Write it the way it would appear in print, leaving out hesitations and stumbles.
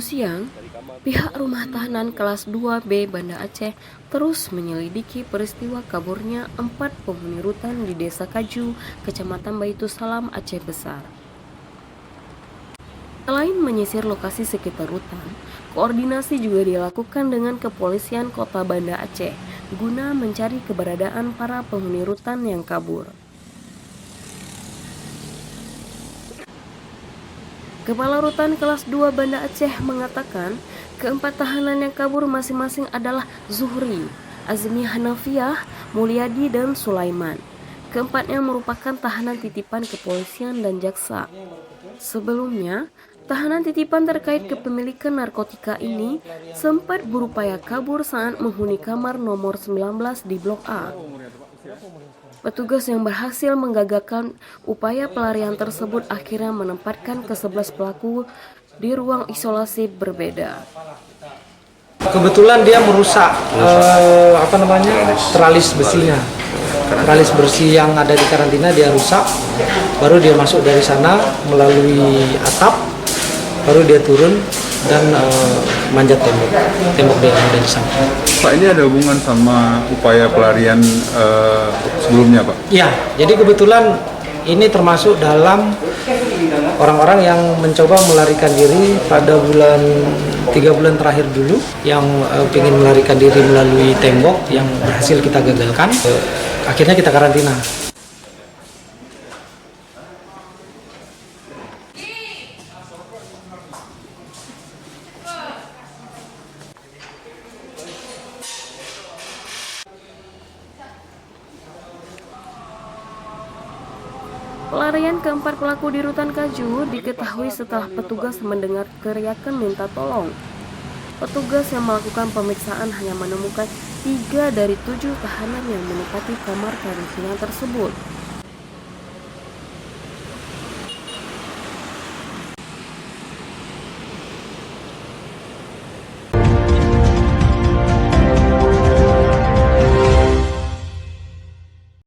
Minggu siang, pihak rumah tahanan kelas 2B Banda Aceh terus menyelidiki peristiwa kaburnya 4 penghuni rutan di Desa Kaju, Kecamatan Baitussalam, Aceh Besar. Selain menyisir lokasi sekitar rutan, koordinasi juga dilakukan dengan Kepolisian Kota Banda Aceh guna mencari keberadaan para penghuni rutan yang kabur. Kepala Rutan kelas 2 Banda Aceh mengatakan keempat tahanan yang kabur masing-masing adalah Zuhri, Azmi Hanafiah, Mulyadi, dan Sulaiman. Keempatnya merupakan tahanan titipan kepolisian dan jaksa. Sebelumnya, tahanan titipan terkait kepemilikan narkotika ini sempat berupaya kabur saat menghuni kamar nomor 19 di Blok A. Petugas yang berhasil menggagalkan upaya pelarian tersebut akhirnya menempatkan ke-11 pelaku di ruang isolasi berbeda. Kebetulan dia merusak teralis besinya. Teralis besi yang ada di karantina dia rusak. Baru dia masuk dari sana melalui atap. Baru dia turun dan manjat tembok yang ada di sana. Pak, ini ada hubungan sama upaya pelarian sebelumnya, Pak? Iya, jadi kebetulan ini termasuk dalam orang-orang yang mencoba melarikan diri pada 3 bulan terakhir dulu, yang ingin melarikan diri melalui tembok yang berhasil kita gagalkan. Akhirnya kita karantina. Pelarian keempat pelaku di rutan Kaju diketahui setelah petugas mendengar teriakan minta tolong. Petugas yang melakukan pemeriksaan hanya menemukan 3 dari 7 tahanan yang menempati kamar karantina tersebut.